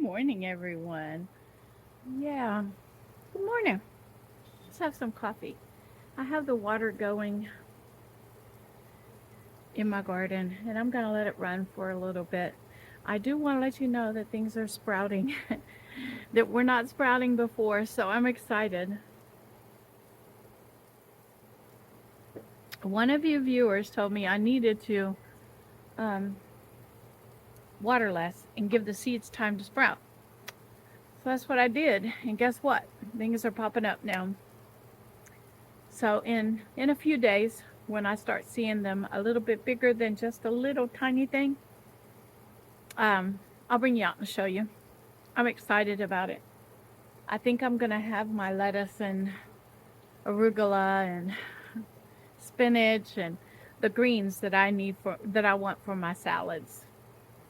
morning, everyone. Yeah, good morning. Let's have some coffee. I have the water going in my garden, and I'm going to let it run for a little bit. I do want to let you know that things are sprouting that were not sprouting before, so I'm excited. One of you viewers told me I needed to um, water less and give the seeds time to sprout. So that's what I did, and guess what? Things are popping up now. So in a few days, when I start seeing them a little bit bigger than just a little tiny thing, um, I'll bring you out and show you. I'm excited about it. I think I'm gonna have my lettuce and arugula and spinach and the greens that I want for my salads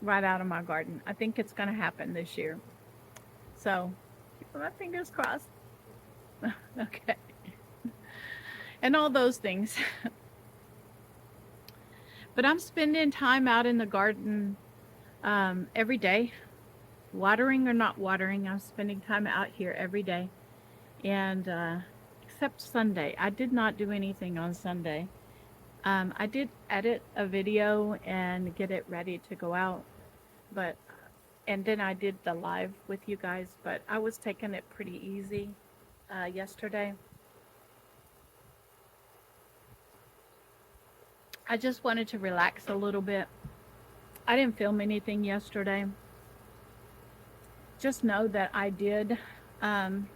right out of my garden. I think it's gonna happen this year. So keep my fingers crossed. Okay. And all those things. But I'm spending time out in the garden every day, watering or not watering. I'm spending time out here every day, and except Sunday, I did not do anything on Sunday. I did edit a video and get it ready to go out, but and then I did the live with you guys. But I was taking it pretty easy yesterday. I just wanted to relax a little bit. I didn't film anything yesterday. Just know that I did. Um,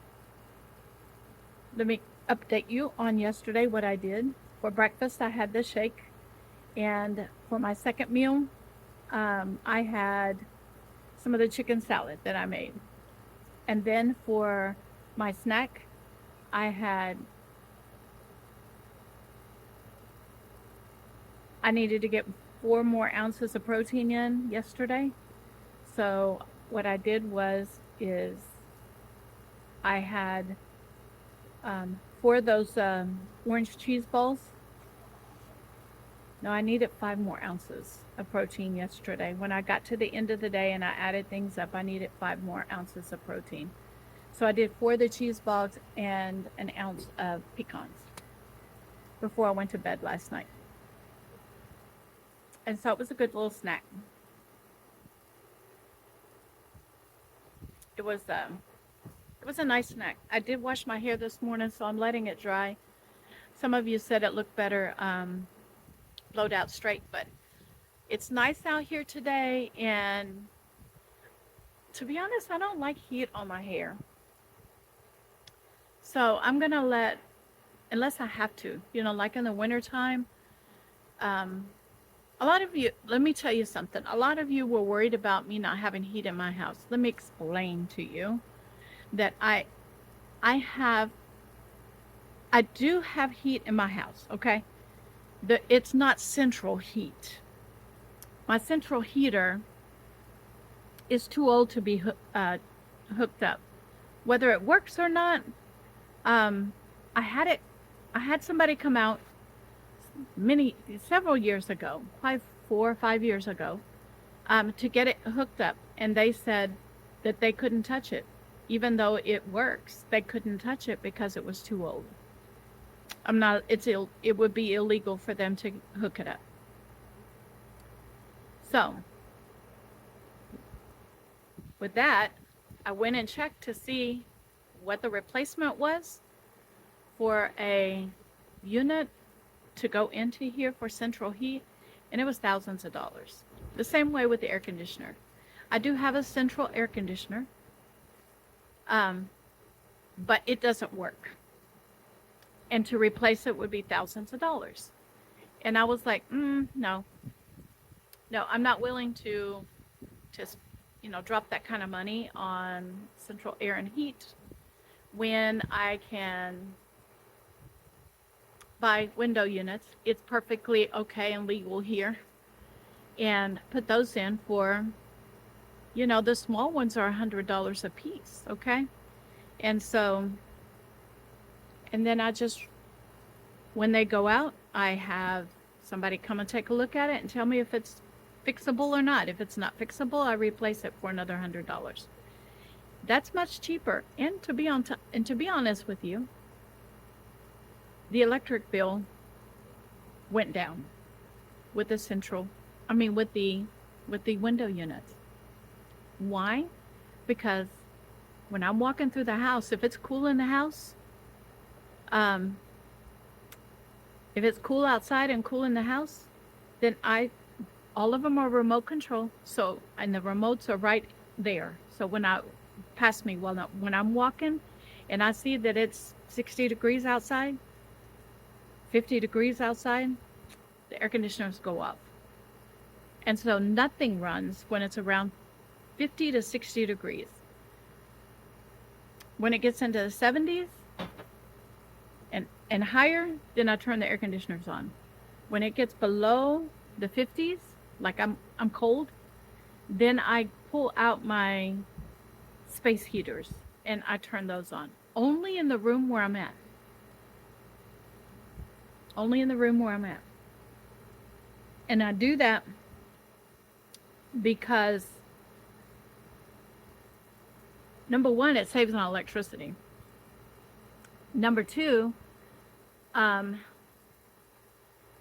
Let me update you on yesterday what I did. For breakfast, I had the shake, and for my second meal, I had some of the chicken salad that I made. And then for my snack, I had, I needed to get 4 more ounces of protein in yesterday. So what I did is I had four of those orange cheese balls. No, I needed 5 more ounces of protein yesterday. When I got to the end of the day and I added things up, I needed 5 more ounces of protein. So I did 4 of the cheese balls and an ounce of pecans before I went to bed last night. And so it was a good little snack. It was it was a nice snack. I did wash my hair this morning, so I'm letting it dry. Some of you said it looked better blowed out straight, but it's nice out here today, and to be honest, I don't like heat on my hair. So I'm gonna let, unless I have to, like in the wintertime, um, a lot of you, let me tell you something. A lot of you were worried about me not having heat in my house. Let me explain to you that I have, I do have heat in my house, okay? It's not central heat. My central heater is too old to be hooked up. Whether it works or not, um, I had it. I had somebody come out several years ago, probably 4 or 5 years ago, to get it hooked up, and they said that they couldn't touch it, even though it works. They couldn't touch it because it was too old. I'm not. It would be illegal for them to hook it up. So with that, I went and checked to see what the replacement was for a unit to go into here for central heat, and it was thousands of dollars. The same way with the air conditioner. I do have a central air conditioner, um, but it doesn't work. And to replace it would be thousands of dollars. And I was like, no, no, I'm not willing to drop that kind of money on central air and heat when I can buy window units. It's perfectly okay and legal here, and put those in for, the small ones are $100 a piece, okay? And so, and then when they go out, I have somebody come and take a look at it and tell me if it's fixable or not. If it's not fixable, I replace it for another $100. That's much cheaper. And to be honest with you, the electric bill went down with the with the window units. Why? Because when I'm walking through the house, if it's cool in the house, um, if it's cool outside and cool in the house, then all of them are remote control. So, and the remotes are right there. So when I'm walking and I see that it's 60 degrees outside, 50 degrees outside, the air conditioners go off. And so nothing runs when it's around 50 to 60 degrees. When it gets into the 70s and higher, then I turn the air conditioners on. When it gets below the 50s, like I'm cold, then I pull out my space heaters and I turn those on. Only in the room where I'm at. Only in the room where I'm at. And I do that because number one, it saves on electricity. Number two,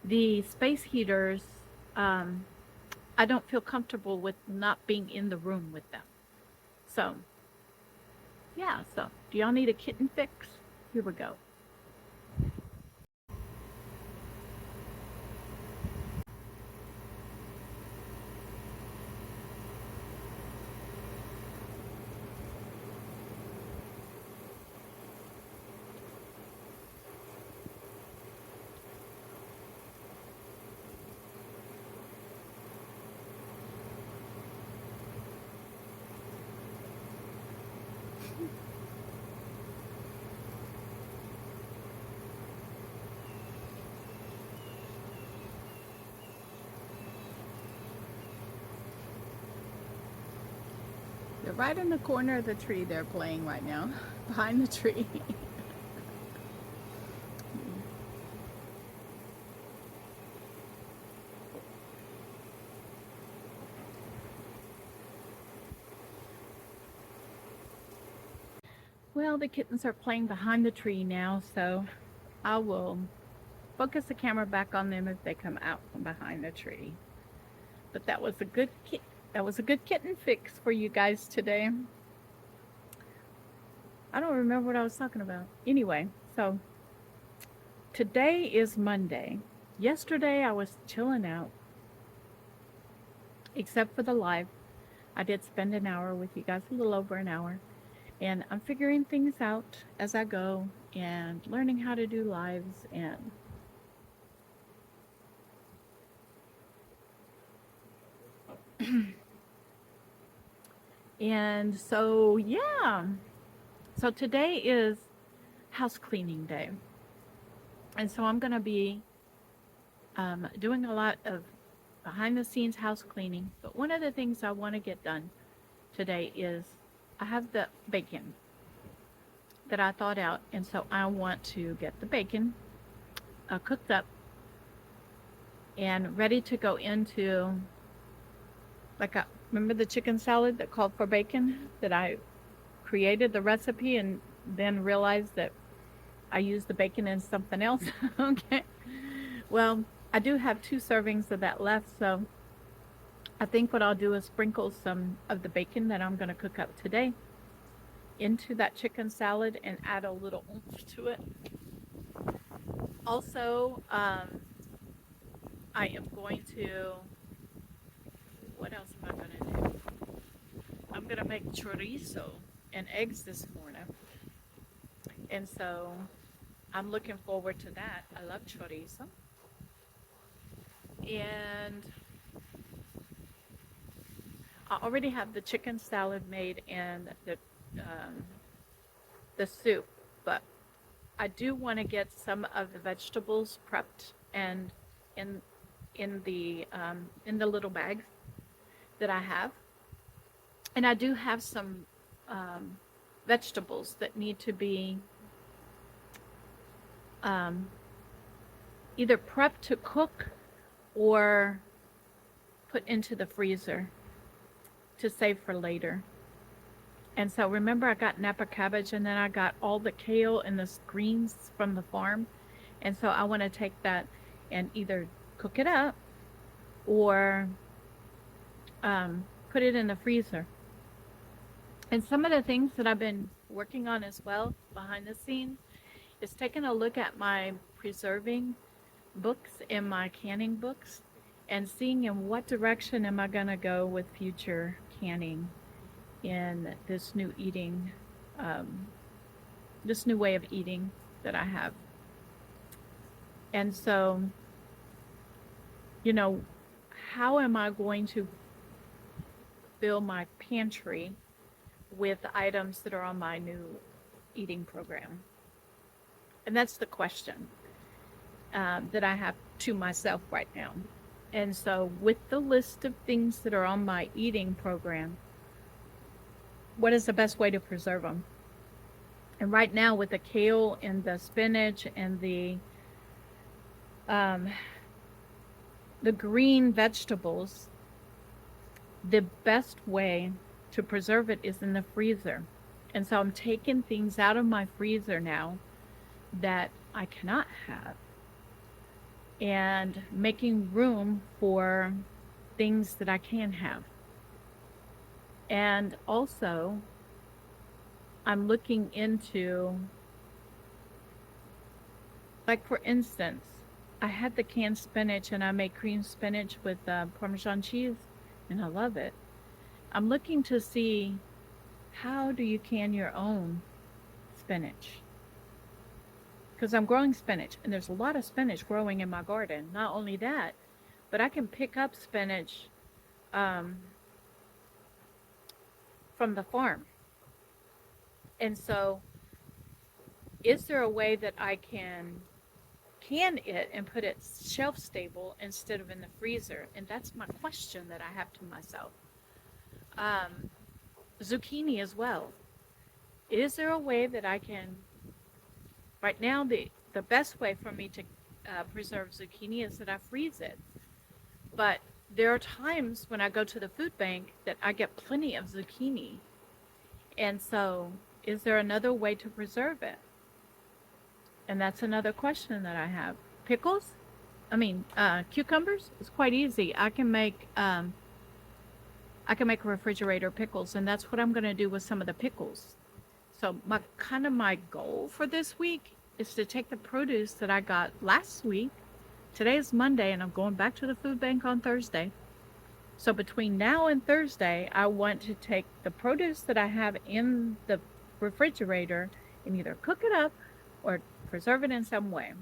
the space heaters, I don't feel comfortable with not being in the room with them. So, yeah, so do y'all need a kitten fix? Here we go. They're right in the corner of the tree they're playing right now, behind the tree. Well, the kittens are playing behind the tree now, so I will focus the camera back on them as they come out from behind the tree. But that was a good kitten fix for you guys today. I don't remember what I was talking about. Anyway, so today is Monday. Yesterday I was chilling out, except for the live. I did spend an hour with you guys, a little over an hour. And I'm figuring things out as I go and learning how to do lives and so yeah. So today is house cleaning day. And so I'm going to be doing a lot of behind the scenes house cleaning. But one of the things I want to get done today is I have the bacon that I thought out. And so I want to get the bacon cooked up and ready to go into, remember the chicken salad that called for bacon, that I created the recipe and then realized that I used the bacon in something else. Okay. Well, I do have 2 servings of that left, so I think what I'll do is sprinkle some of the bacon that I'm going to cook up today into that chicken salad and add a little oomph to it. Also, I am going to, what else am I going to do? I'm going to make chorizo and eggs this morning. And so I'm looking forward to that. I love chorizo. And I already have the chicken salad made and the soup, but I do want to get some of the vegetables prepped and in in the little bags that I have. And I do have some vegetables that need to be either prepped to cook or put into the freezer to save for later. And so remember I got Napa cabbage and then I got all the kale and the greens from the farm. And so I want to take that and either cook it up or put it in the freezer. And some of the things that I've been working on as well behind the scenes is taking a look at my preserving books and my canning books and seeing in what direction am I going to go with future canning in this new eating, um, this new way of eating that I have. And so, you know, how am I going to fill my pantry with items that are on my new eating program? And that's the question that I have to myself right now. And so, with the list of things that are on my eating program, what is the best way to preserve them? And right now, with the kale and the spinach and the green vegetables, the best way to preserve it is in the freezer. And so I'm taking things out of my freezer now that I cannot have and making room for things that I can have. And also, I'm looking into, like for instance, I had the canned spinach and I made cream spinach with Parmesan cheese, and I love it. I'm looking to see how do you can your own spinach? Because I'm growing spinach, and there's a lot of spinach growing in my garden. Not only that, but I can pick up spinach um, from the farm. And so, is there a way that I can it and put it shelf stable instead of in the freezer? And that's my question that I have to myself. Um, Zucchini as well. Is there a way that I can, right now, the best way for me to preserve zucchini is that I freeze it. But there are times when I go to the food bank that I get plenty of zucchini. And so, is there another way to preserve it? And that's another question that I have. Pickles? Cucumbers? It's quite easy. I can make refrigerator pickles, and that's what I'm going to do with some of the pickles. So my goal for this week is to take the produce that I got last week. Today is Monday, and I'm going back to the food bank on Thursday. So between now and Thursday, I want to take the produce that I have in the refrigerator and either cook it up or preserve it in some way.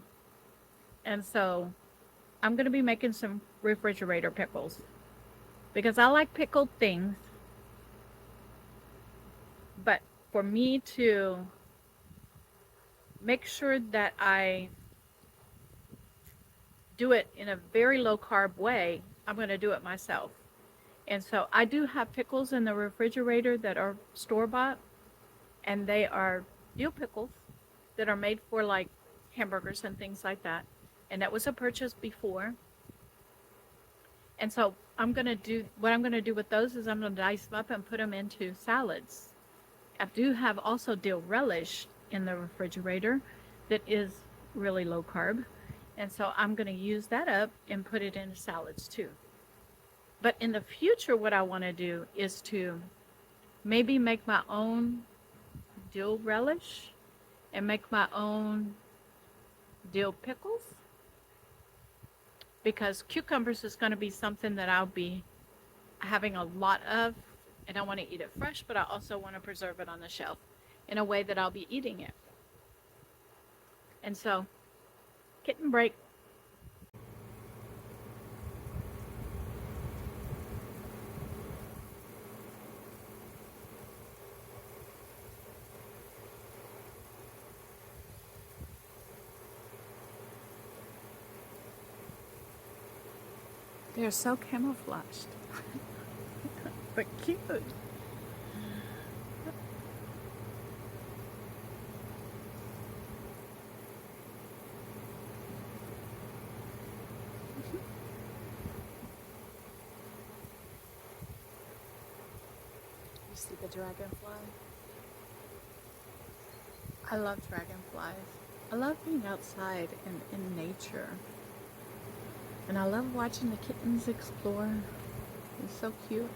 And so I'm going to be making some refrigerator pickles because I like pickled things. But for me to make sure that I do it in a very low carb way, I'm going to do it myself. And so I do have pickles in the refrigerator that are store bought, and they are dill pickles that are made for like hamburgers and things like that. And that was a purchase before. And so I'm going to do what I'm going to do with those is I'm going to dice them up and put them into salads. I do have also dill relish in the refrigerator that is really low carb. And so I'm going to use that up and put it into salads too. But in the future, what I want to do is to maybe make my own dill relish and make my own dill pickles. Because cucumbers is going to be something that I'll be having a lot of, and I want to eat it fresh, but I also want to preserve it on the shelf in a way that I'll be eating it. And so, kitten break. They're so camouflaged, but cute. see the dragonfly? I love dragonflies. I love being outside and in nature. And I love watching the kittens explore. It's so cute.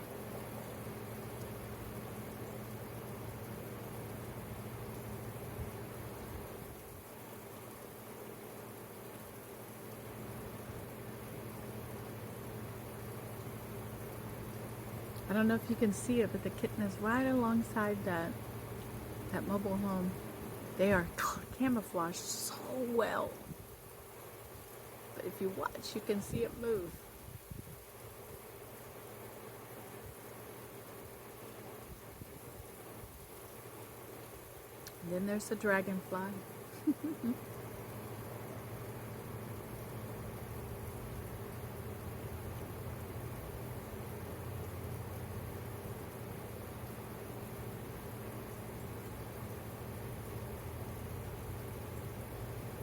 I don't know if you can see it, but the kitten is right alongside that mobile home. They are camouflaged so well. But if you watch, you can see it move. And then there's the dragonfly.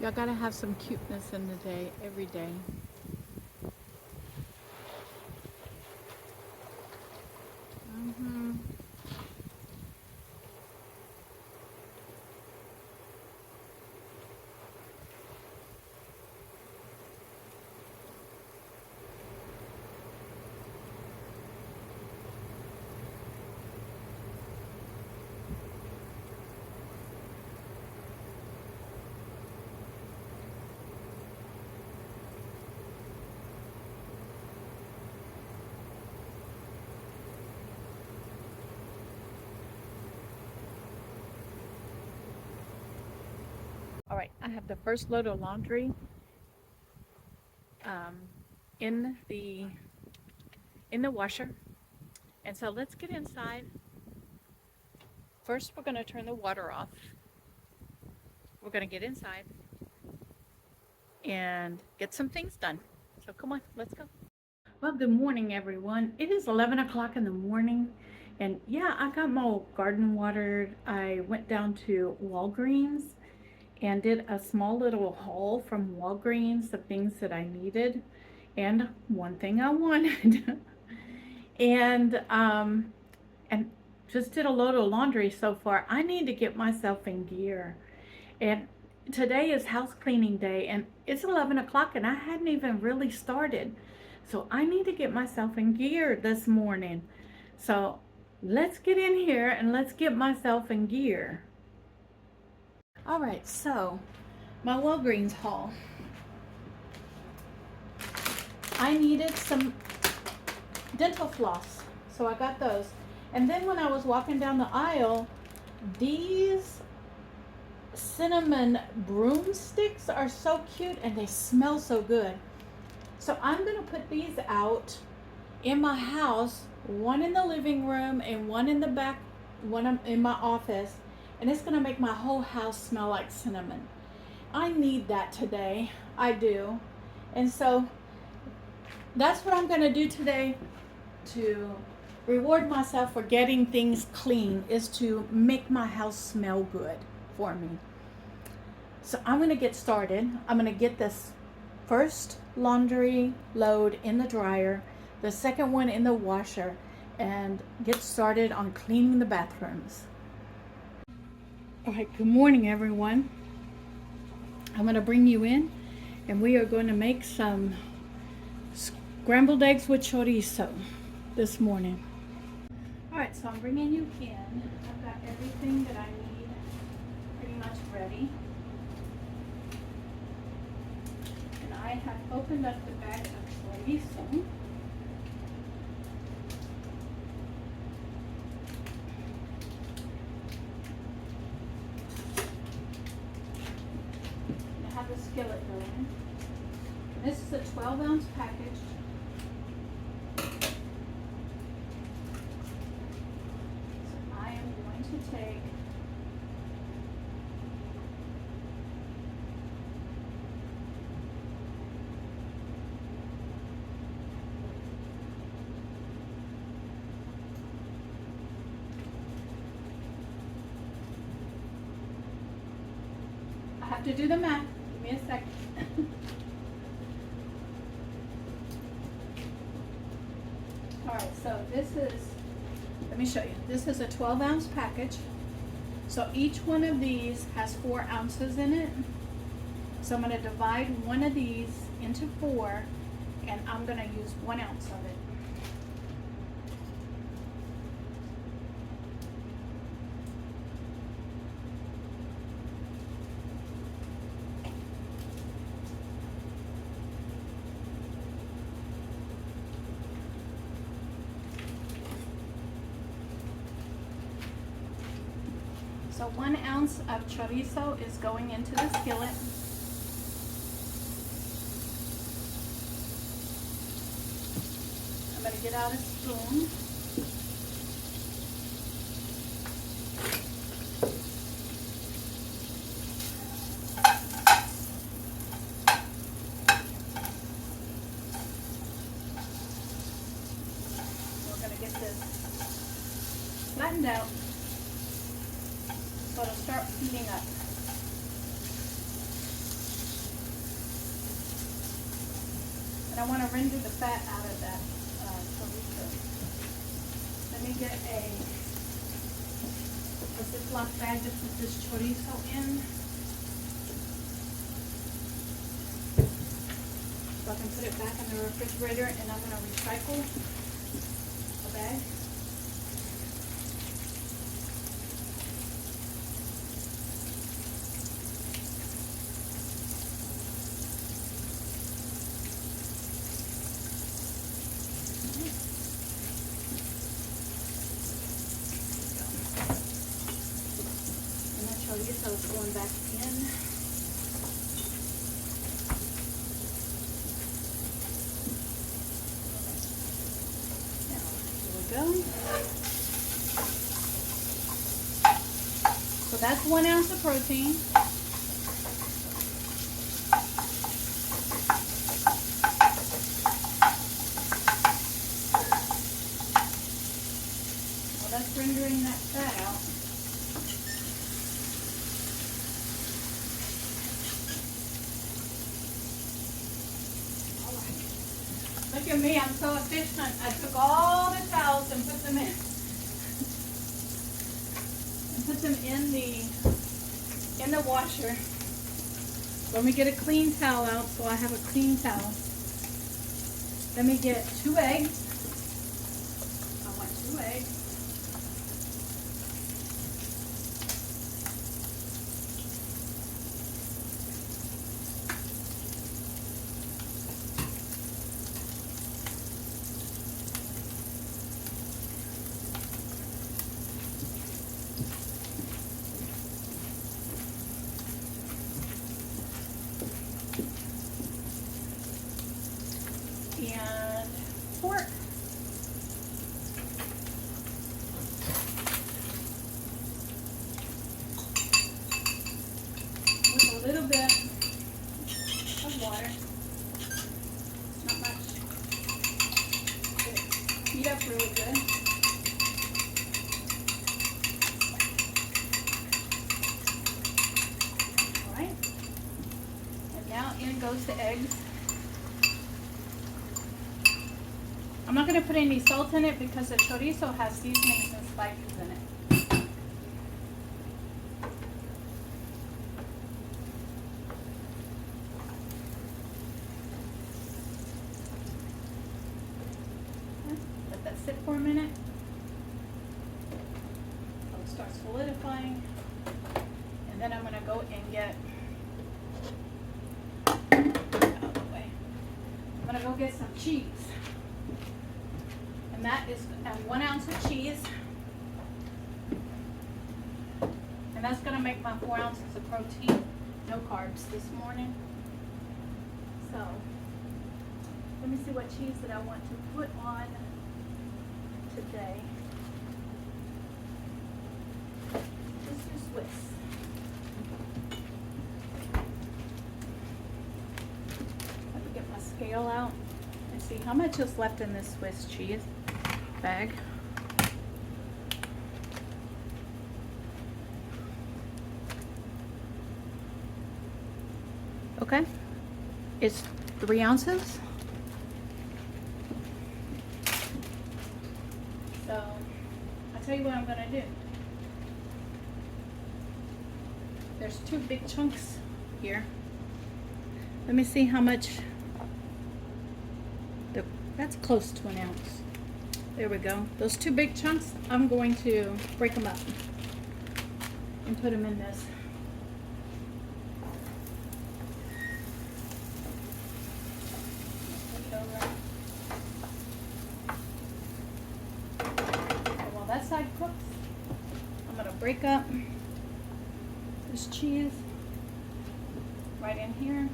Y'all gotta have some cuteness in the day, every day. All right, I have the first load of laundry in the washer, and so let's get inside. First, we're going to turn the water off. We're going to get inside and get some things done. So come on, let's go. Well, good morning, everyone. It is 11 o'clock in the morning, and yeah, I got my garden watered. I went down to Walgreens and did a small little haul from Walgreens of things that I needed and one thing I wanted. and just did a load of laundry so far. I need to get myself in gear. And today is house cleaning day, and it's 11 o'clock and I hadn't even really started. So I need to get myself in gear this morning. So let's get in here and let's get myself in gear. All right, so my Walgreens haul. I needed some dental floss, so I got those. And then when I was walking down the aisle, these cinnamon broomsticks are so cute and they smell so good. So I'm gonna put these out in my house, one in the living room and one in the back, one in my office, and it's gonna make my whole house smell like cinnamon. I need that today, I do. And so that's what I'm gonna do today to reward myself for getting things clean, is to make my house smell good for me. So I'm gonna get started. I'm gonna get this first laundry load in the dryer, the second one in the washer, and get started on cleaning the bathrooms. All right, good morning, everyone. I'm gonna bring you in, and we are going to make some scrambled eggs with chorizo this morning. All right, so I'm bringing you in. I've got everything that I need pretty much ready. And I have opened up the bag of chorizo. I have the skillet going. This is a 12-ounce package. To take I have to do the math. Give me a second. All right, so this is the me show you. This is a 12-ounce package. So each one of these has 4 ounces in it. So I'm going to divide one of these into 4, and I'm going to use 1 ounce of it. So 1 ounce of chorizo is going into the skillet. I'm going to get out a spoon. We're going to get this flattened out. So it'll start heating up. And I want to render the fat out of that chorizo. Let me get a Ziploc bag to put this chorizo in. So I can put it back in the refrigerator, and I'm going to recycle the bag. So it's going back in. Now, here we go. So that's 1 ounce of protein. Well, that's rendering that fat out. Look at me, I'm so efficient. I took all the towels and put them in. And put them in the washer. Let me get a clean towel out so I have a clean towel. Let me get 2 eggs. I want 2 eggs. And pork. With a little bit of water. Not much. Get it heat up really good. Alright. And now in goes the eggs. I'm not going to put any salt in it because the chorizo has seasonings and spices in it. Let that sit for a minute. It'll start solidifying. And then I'm going to go and get out of the way. I'm going to go get some cheese. And that is 1 ounce of cheese. And that's going to make my 4 ounces of protein. No carbs this morning. So, let me see what cheese that I want to put on today. Let's do Swiss. Let me get my scale out and see how much is left in this Swiss cheese bag. Okay, it's 3 ounces. So tell you what I'm gonna do. There's 2 big chunks here. Let me see how much. That's close to an ounce. There we go. Those 2 big chunks, I'm going to break them up and put them in this. While that side cooks, I'm gonna break up this cheese right in here.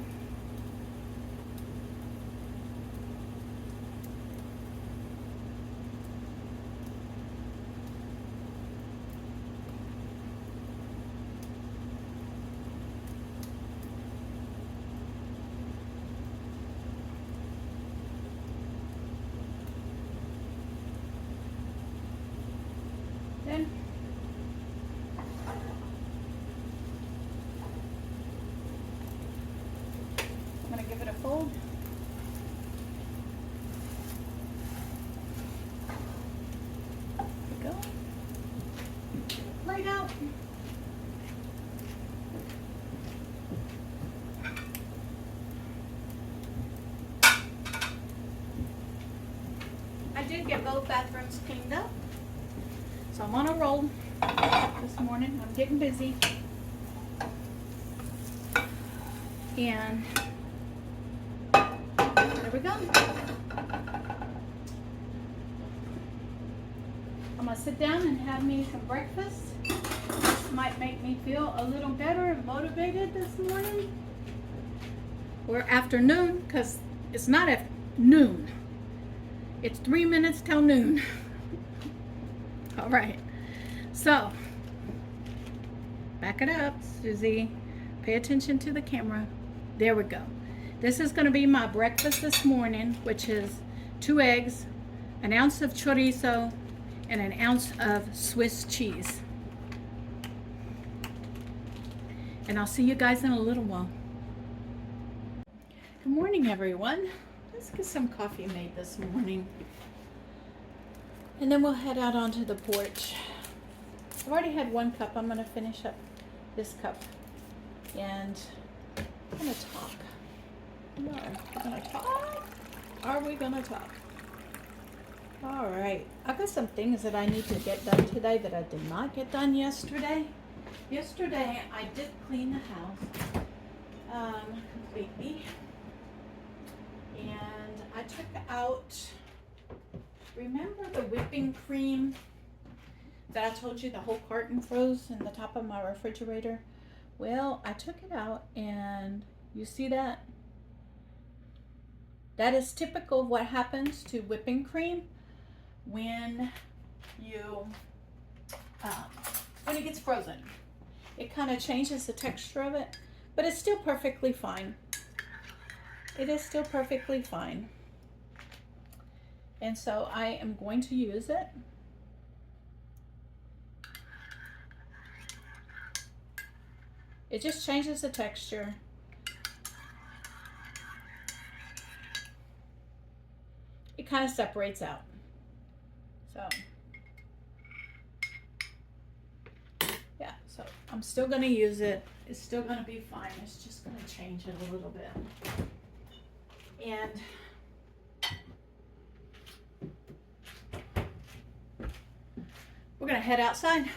Then I'm going to give it a fold. There we go. Right out. I did get both bathrooms cleaned up. So I'm on a roll this morning. I'm getting busy. And there we go. I'm gonna sit down and have me some breakfast. This might make me feel a little better and motivated this morning. Or afternoon, because it's not at noon. It's 3 minutes till noon. All right, so back it up, Susie. Pay attention to the camera. There we go. This is going to be my breakfast this morning, which is 2 eggs, an ounce of chorizo, and an ounce of Swiss cheese. And I'll see you guys in a little while. Good morning, everyone. Let's get some coffee made this morning. And then we'll head out onto the porch. I've already had 1 cup. I'm going to finish up this cup. And I'm going to talk. No, we're going to talk. Are we going to talk? All right. I've got some things that I need to get done today that I did not get done yesterday. Yesterday, I did clean the house completely. And I took out... Remember the whipping cream that I told you the whole carton froze in the top of my refrigerator? Well, I took it out and you see that? That is typical of what happens to whipping cream when it gets frozen. It kind of changes the texture of it, but it's still perfectly fine. It is still perfectly fine. And so I am going to use it. It just changes the texture. It kind of separates out. So, yeah, so I'm still going to use it. It's still going to be fine. It's just going to change it a little bit. And we're going to head outside.